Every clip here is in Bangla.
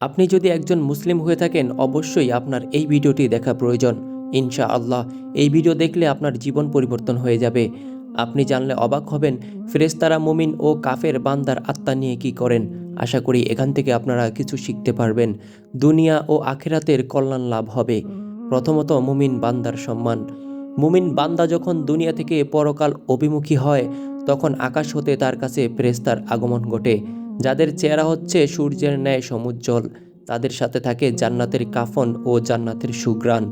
আপনি যদি একজন মুসলিম হয়ে থাকেন অবশ্যই আপনার এই ভিডিওটি দেখা প্রয়োজন। ইনশাআল্লাহ এই ভিডিও দেখলে আপনার জীবন পরিবর্তন হয়ে যাবে। আপনি জানলে অবাক হবেন ফেরেশতারা মুমিন ও কাফের বান্দার আত্মা নিয়ে কি করেন। আশা করি এখান থেকে আপনারা কিছু শিখতে পারবেন। দুনিয়া ও আখিরাতের কল্যাণ লাভ হবে। প্রথমত মুমিন বান্দার সম্মান। মুমিন বান্দা যখন দুনিয়া থেকে পরকাল অভিমুখী হয় তখন আকাশ হতে তার কাছে ফেরেশতার আগমন ঘটে, যাদের চেহারা হচ্ছে সূর্যের ন্যায় সমুজ্জ্বল। তাদের সাথে থাকে জান্নাতের কাফন ও জান্নাতের সুঘ্রাণ।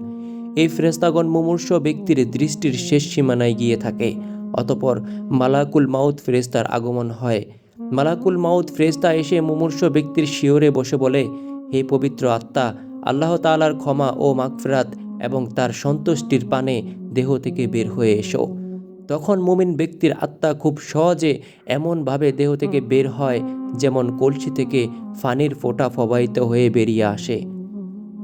এই ফেরেশতাগণ মুমূর্ষু ব্যক্তির দৃষ্টির শেষ সীমানায় গিয়ে থাকে। অতঃপর মালাকুল মাউত ফেরেশতার আগমন হয়। মালাকুল মাউত ফেরেশতা এসে মুমূর্ষু ব্যক্তির শিয়রে বসে বলে, হে পবিত্র আত্মা, আল্লাহ তাআলার ক্ষমা ও মাগফিরাত এবং তার সন্তুষ্টির পানে দেহ থেকে বের হয়ে এসো। তখন মুমিন ব্যক্তির আত্মা খুব সহজে এমনভাবে দেহ থেকে বের হয় যেমন কলসি থেকে পানির ফোঁটা প্রবাহিত হয়ে বেরিয়ে আসে।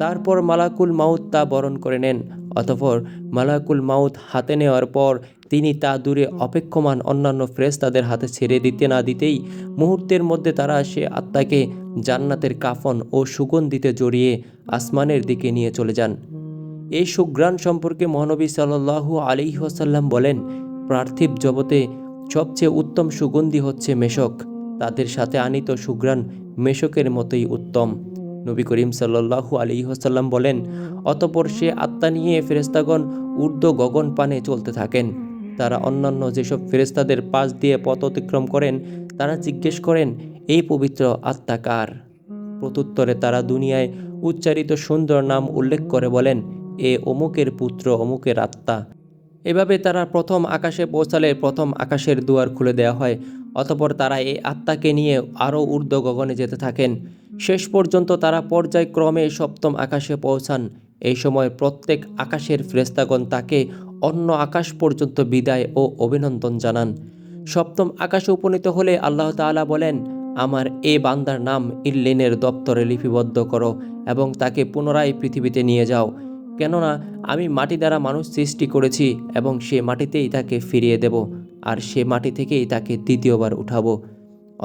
তারপর মালাকুল মাউত তা বরণ করে নেন। অতঃপর মালাকুল মাউত হাতে নেওয়ার পর তিনি তা দূরে অপেক্ষমান অন্যান্য ফেরেশতাদের হাতে ছেড়ে দিতে না দিতেই মুহূর্তের মধ্যে তারা সে আত্মাকে জান্নাতের কাফন ও সুগন্ধিতে জড়িয়ে আসমানের দিকে নিয়ে চলে যান। এই সুঘ্রাণ সম্পর্কে মহানবী সাল্লাল্লাহু আলাইহি ওয়াসাল্লাম বলেন, পার্থিব জগতে সবচেয়ে উত্তম সুগন্ধি হচ্ছে মেশক। তাদের সাথে আনিত সুঘ্রাণ মেশকের মতোই উত্তম। নবী করিম সাল্লাল্লাহু আলাইহি ওয়াসাল্লাম বলেন, অতঃপর সে আত্মা নিয়ে ফেরেশতাগণ ঊর্ধ্ব গগন পানে চলতে থাকেন। তারা অন্যান্য যেসব ফেরেশতাদের পাশ দিয়ে পথ অতিক্রম করেন তারা জিজ্ঞেস করেন, এই পবিত্র আত্মা কার? প্রত্যুত্তরে তারা দুনিয়ায় উচ্চারিত সুন্দর নাম উল্লেখ করে বলেন, এ অমুকের পুত্র অমুকের আত্মা। এভাবে তারা প্রথম আকাশে পৌঁছালে প্রথম আকাশের দুয়ার খুলে দেওয়া হয়। অতঃপর তারা এই আত্মাকে নিয়ে আরও ঊর্ধ্ব গগনে যেতে থাকেন। শেষ পর্যন্ত তারা পর্যায়ক্রমে সপ্তম আকাশে পৌঁছান। এই সময় প্রত্যেক আকাশের ফেরেশতাগণ তাকে অন্য আকাশ পর্যন্ত বিদায় ও অভিনন্দন জানান। সপ্তম আকাশে উপনীত হলে আল্লাহ তাআলা বলেন, আমার এ বান্দার নাম ইল্লিনের দপ্তরে লিপিবদ্ধ করো এবং তাকে পুনরায় পৃথিবীতে নিয়ে যাও। কেননা আমি মাটি দ্বারা মানুষ সৃষ্টি করেছি এবং সে মাটিতেই তাকে ফিরিয়ে দেব, আর সে মাটি থেকেই তাকে দ্বিতীয়বার উঠাবো।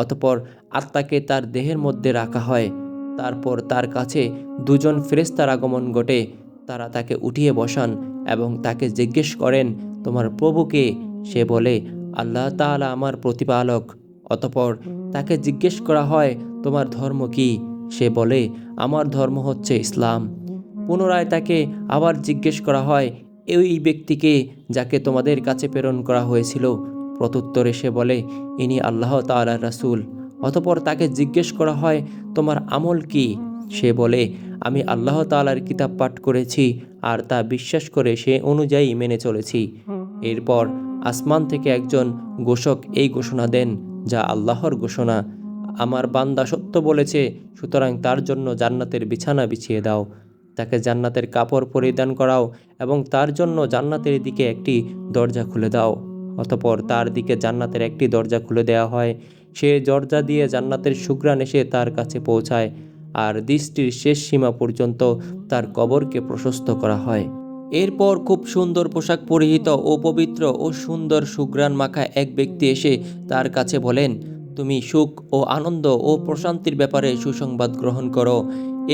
অতঃপর আত্মাকে তার দেহের মধ্যে রাখা হয়। তারপর তার কাছে দুজন ফেরেশতার আগমন ঘটে। তারা তাকে উঠিয়ে বসান এবং তাকে জিজ্ঞেস করেন, তোমার প্রভু কে? সে বলে, আল্লাহ তাআলা আমার প্রতিপালক। অতঃপর তাকে জিজ্ঞেস করা হয়, তোমার ধর্ম কি? সে বলে, আমার ধর্ম হচ্ছে ইসলাম। পুনরায় তাকে আবার জিজ্ঞেস করা হয়, এই ব্যক্তিকে যাকে তোমাদের কাছে প্রেরণ করা হয়েছিল? প্রত্যুত্তরে সে বলে, ইনি আল্লাহ তাআলার রাসূল। অতঃপর তাকে জিজ্ঞেস করা হয়, তোমার আমল কি? সে বলে, আমি আল্লাহ তাআলার কিতাব পাঠ করেছি আর তা বিশ্বাস করে সে অনুযায়ী মেনে চলেছি। এরপর আসমান থেকে একজন ঘোষক এই ঘোষণা দেন, যা আল্লাহর ঘোষণা, আমার বান্দা সত্য বলেছে, সুতরাং তার জন্য জান্নাতের বিছানা বিছিয়ে দাও, তাকে জান্নাতের কাপড় পরিধান করাও এবং তার জন্য জান্নাতের দিকে একটি দরজা খুলে দাও। অতঃপর তার দিকে জান্নাতের একটি দরজা খুলে দেওয়া হয়। সে দরজা দিয়ে জান্নাতের সুঘ্রাণ এসে তার কাছে পৌঁছায়, আর দৃষ্টির শেষ সীমা পর্যন্ত তার কবরকে প্রশস্ত করা হয়। এরপর খুব সুন্দর পোশাক পরিহিত ও পবিত্র ও সুন্দর সুঘ্রাণ মাখা এক ব্যক্তি এসে তার কাছে বলেন, তুমি সুখ ও আনন্দ ও প্রশান্তির ব্যাপারে সুসংবাদ গ্রহণ করো।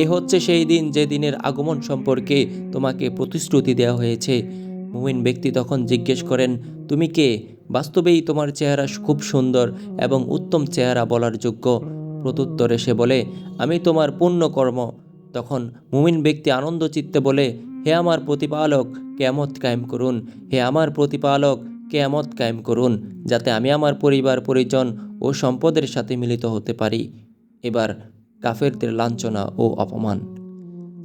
এ হচ্ছে সেই দিন যে দিনের আগমন সম্পর্কে তোমাকে প্রতিশ্রুতি দেওয়া হয়েছে। মুমিন ব্যক্তি তখন জিজ্ঞেস করেন, তুমি কে? বাস্তবেই তোমার চেহারা খুব সুন্দর এবং উত্তম চেহারা বলার যোগ্য। প্রত্যুত্তরে সে বলে, আমি তোমার পুণ্যকর্ম। তখন মুমিন ব্যক্তি আনন্দ চিত্তে বলে, হে আমার প্রতিপালক, কিয়ামত কায়েম করুন। হে আমার প্রতিপালক, কিয়ামত কায়েম করুন, যাতে আমি আমার পরিবার পরিজন ও সম্পদের সাথে মিলিত হতে পারি। এবার কাফেরদের লাঞ্ছনা ও অপমান।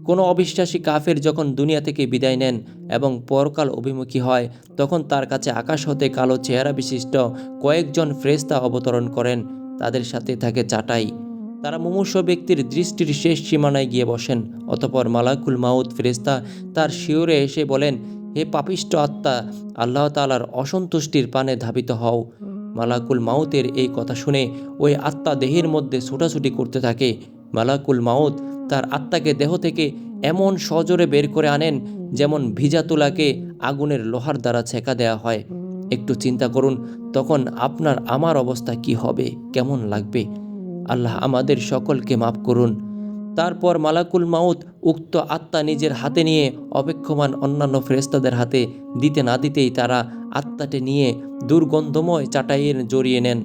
কোনো অবিশ্বাসী কাফের যখন দুনিয়া থেকে বিদায় নেন এবং পরকাল অভিমুখী হয় তখন তার কাছে আকাশ হতে কালো চেহারা বিশিষ্ট কয়েকজন ফেরেশতা অবতরণ করেন। তাদের সাথে থাকে চাটাই। তারা মুমূর্ষু ব্যক্তির দৃষ্টির শেষ সীমানায় গিয়ে বসেন। অতঃপর মালাকুল মাউত ফেরেশতা তার শিয়রে এসে বলেন, হে পাপিষ্ঠ আত্মা, আল্লাহ তাআলার অসন্তুষ্টির পানে ধাবিত হও। মালাকুল মাউতের এই কথা শুনে ওই আত্মা দেহের মধ্যে ছোটাছুটি করতে থাকে। মালাকুল মাউত তার আত্মাকে দেহ থেকে এমন সজোরে বের করে আনেন যেমন ভিজা তুলাকে আগুনের লোহার দ্বারা ছেঁকা দেওয়া হয়। একটু চিন্তা করুন, তখন আপনার আমার অবস্থা কি হবে, কেমন লাগবে। আল্লাহ আমাদের সকলকে মাফ করুন। তারপর মালাকুল মাউত উক্ত আত্মা নিজের হাতে নিয়ে অপেক্ষমান অন্যান্য ফেরেশতাদের হাতে দিতে না দিতেই তারা আত্মাটি নিয়ে দুর্গন্ধময় চাটাইয়ে জড়িয়ে নেন।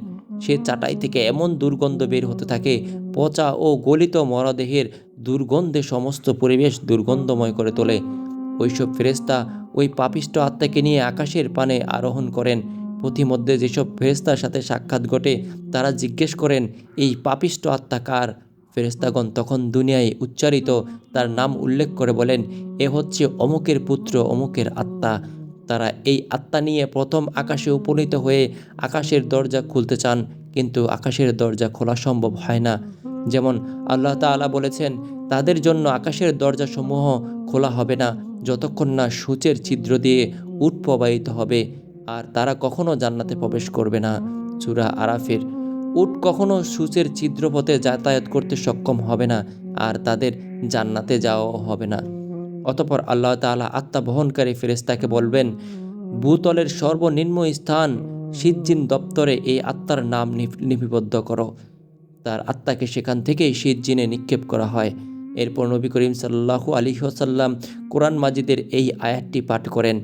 সে চাটাই থেকে এমন দুর্গন্ধ বের হতে থাকে, পচা ও গলিত মরদেহের দুর্গন্ধে সমস্ত পরিবেশ দুর্গন্ধময় করে তোলে। ওইসব ফেরেশতা ওই পাপিষ্ঠ আত্মাকে নিয়ে আকাশের পানে আরোহণ করেন। পথিমধ্যে যেসব ফেরেশতার সাথে সাক্ষাৎ ঘটে তারা জিজ্ঞেস করেন, এই পাপিষ্ঠ আত্মা কার? ফেরেশতাগণ তখন দুনিয়ায় উচ্চারিত তার নাম উল্লেখ করে বলেন, এ হচ্ছে অমুকের পুত্র, অমুকের আত্মা। তারা এই আত্মা নিয়ে প্রথম আকাশে উপনীত হয়ে আকাশের দরজা খুলতে চান, কিন্তু আকাশের দরজা খোলা সম্ভব হয় না। যেমন আল্লাহ তাআলা বলেছেন, তাদের জন্য আকাশের দরজাসমূহ খোলা হবে না যতক্ষণ না সূচের ছিদ্র দিয়ে উট প্রবাহিত হবে, আর তারা কখনো জান্নাতে প্রবেশ করবে না। সূরা আরাফের। উট কখনো সূচের ছিদ্রপথে যাতায়াত করতে সক্ষম হবে না, আর তাদের জান্নাতে যাওয়াও হবে না। অতঃপর আল্লাহ তাআলা আত্মা বহনকারী ফেরেশতাকে বলবেন, ভূতলের সর্বনিম্ন স্থান সিজ্জিন দপ্তরে এই আত্মার নাম লিপিবদ্ধ করো। তার আত্মাকে সেখান থেকেই সিজ্জিনে নিক্ষেপ করা হয়। এরপর নবী করিম সাল্লাল্লাহু আলাইহি ওয়াসাল্লাম কোরআন মাজিদের এই আয়াতটি পাঠ করেন।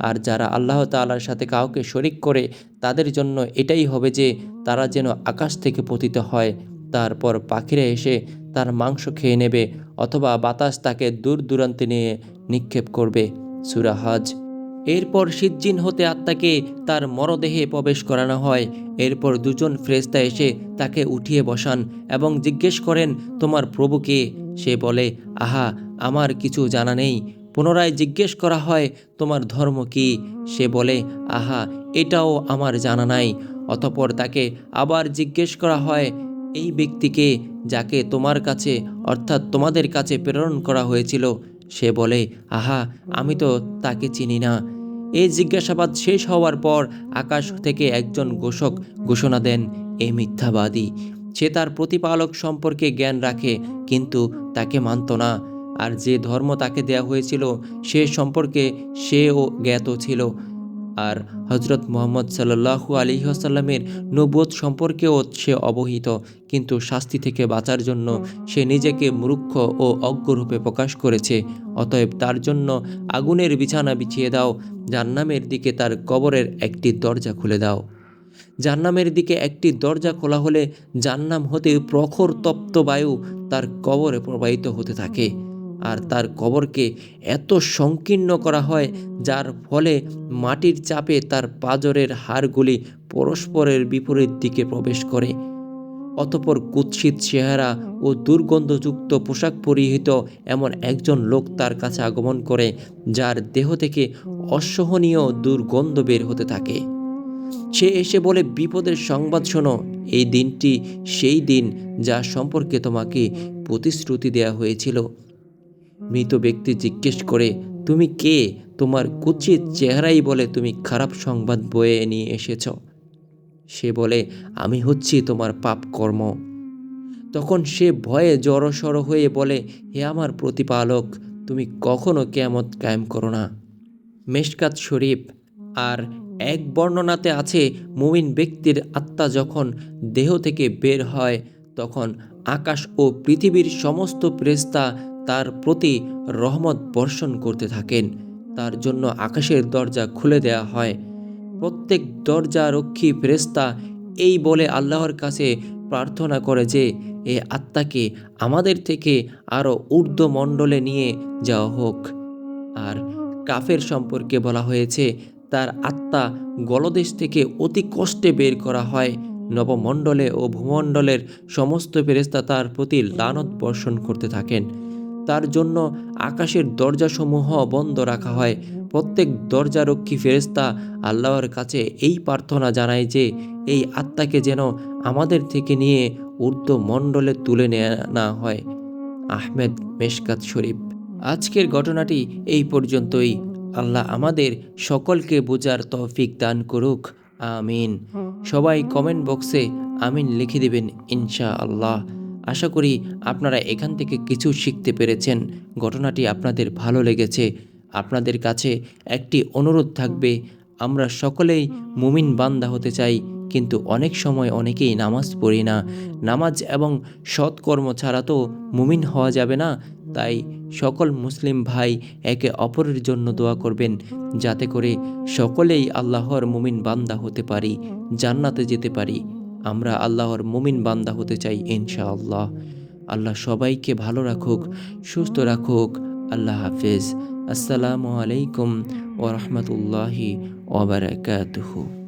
আর যারা আল্লাহ তাআলার সাথে কাউকে শরিক করে তাদের জন্য এটাই হবে যে তারা যেন আকাশ থেকে পতিত হয়, তারপর পাখিরা এসে তার মাংস খেয়ে নেবে, অথবা বাতাস তাকে দূর দূরান্তে নিয়ে নিক্ষেপ করবে। সূরা হজ। এরপর সিজ্জিন হতে আত্মাকে তার মরদেহে প্রবেশ করানো হয়। এরপর দুজন ফেরেশতা এসে তাকে উঠিয়ে বসান এবং জিজ্ঞেস করেন, তোমার প্রভু কে? সে বলে, আহা, আমার কিছু জানা নেই। পুনরায় জিজ্ঞেস করা হয়, তোমার ধর্ম কি? সে বলে, আহা, এটাও আমার জানা নাই। অতঃপর তাকে আবার জিজ্ঞেস করা হয়, এই ব্যক্তিকে যাকে তোমার কাছে অর্থাৎ তোমাদের কাছে প্রেরণ করা হয়েছিল? সে বলে, আহা, আমি তো তাকে চিনি না। এই জিজ্ঞাসাবাদ শেষ হওয়ার পর আকাশ থেকে একজন ঘোষক ঘোষণা দেন, এ মিথ্যাবাদী। সে তার প্রতিপালক সম্পর্কে জ্ঞান রাখে, কিন্তু তাকে মানত না। আর যে ধর্ম তাকে দেয়া হয়েছিল সে সম্পর্কে সেও জ্ঞাত ছিল। আর হজরত মুহাম্মদ সাল্লাল্লাহু আলাইহি ওয়াসাল্লামের নবুয়ত সম্পর্কেও সে অবহিত, কিন্তু শাস্তি থেকে বাঁচার জন্য সে নিজেকে মূর্খ ও অজ্ঞরূপে প্রকাশ করেছে। অতএব তার জন্য আগুনের বিছানা বিছিয়ে দাও, জাহান্নামের দিকে তার কবরের একটি দরজা খুলে দাও। জাহান্নামের দিকে একটি দরজা খোলা হলে জাহান্নাম হতে প্রখর তপ্ত বায়ু তার কবরে প্রবাহিত হতে থাকে, আর তার কবরকে এত সংকীর্ণ করা হয় যার ফলে মাটির চাপে তার পাঁজরের হাড়গুলি পরস্পরের বিপরীত দিকে প্রবেশ করে। অতঃপর কুৎসিত চেহারা ও দুর্গন্ধযুক্ত পোশাক পরিহিত এমন একজন লোক তার কাছে আগমন করে, যার দেহ থেকে অসহনীয় দুর্গন্ধ বের হতে থাকে। সে এসে বলে, বিপদের সংবাদ শোনো, এই দিনটি সেই দিন যা সম্পর্কে তোমাকে প্রতিশ্রুতি দেয়া হয়েছিল। মৃত ব্যক্তি জিজ্ঞেস করে, তুমি কে? তোমার কুৎসিত চেহারাই বলে তুমি খারাপ সংবাদ বয়ে নিয়ে এসেছ। সে বলে, আমি হচ্ছি তোমার পাপ কর্ম। তখন সে ভয়ে জড়সড় হয়ে বলে, হে আমার প্রতিপালক, তুমি কখনো কিয়ামত কায়েম করো না। মেশকাত শরীফ। আর এক বর্ণনাতে আছে, মুমিন ব্যক্তির আত্মা যখন দেহ থেকে বের হয় তখন আকাশ ও পৃথিবীর সমস্ত ফেরেশতা তার প্রতি রহমত বর্ষণ করতে থাকেন। তার জন্য আকাশের দরজা খুলে দেয়া হয়। প্রত্যেক দরজারক্ষী ফেরেশতা এই বলে আল্লাহর কাছে প্রার্থনা করে যে, এ আত্মাকে আমাদের থেকে আরও ঊর্ধ্বমণ্ডলে নিয়ে যাওয়া হোক। আর কাফের সম্পর্কে বলা হয়েছে, তার আত্মা গলদেশ থেকে অতি কষ্টে বের করা হয়। নবমণ্ডলে ও ভূমণ্ডলের সমস্ত ফেরেশতা তার প্রতি লানত বর্ষণ করতে থাকেন। তার জন্য আকাশের দরজাসমূহ বন্ধ রাখা হয়। প্রত্যেক দরজারক্ষী ফেরেশতা আল্লাহর কাছে এই প্রার্থনা জানায় যে, এই আত্মাকে যেন আমাদের থেকে নিয়ে ঊর্ধ্বমণ্ডলে তুলে নেওয়া হয়। আহমেদ, মেশকাত শরীফ। আজকের ঘটনাটি এই পর্যন্তই। আল্লাহ আমাদের সকলকে বোঝার তৌফিক দান করুক, আমিন। সবাই কমেন্ট বক্সে আমিন লিখে দেবেন ইনশাআল্লাহ। আশা করি আপনারা এখান থেকে কিছু শিখতে পেরেছেন, ঘটনাটি আপনাদের ভালো লেগেছে। আপনাদের কাছে একটি অনুরোধ থাকবে, আমরা সকলেই মুমিন বান্দা হতে চাই, কিন্তু অনেক সময় অনেকেই নামাজ পড়ি না। নামাজ এবং সৎকর্ম ছাড়া তো মুমিন হওয়া যাবে না। তাই সকল মুসলিম ভাই একে অপরের জন্য দোয়া করবেন, যাতে করে সকলেই আল্লাহর মুমিন বান্দা হতে পারি, জান্নাতে যেতে পারি। আমরা আল্লাহর মুমিন বান্দা হতে চাই ইনশাআল্লাহ। আল্লাহ সবাইকে ভালো রাখুক, সুস্থ রাখুক। আল্লাহ হাফেজ। আসসালামু আলাইকুম ওয়া রাহমাতুল্লাহি ওয়া বারাকাতুহু।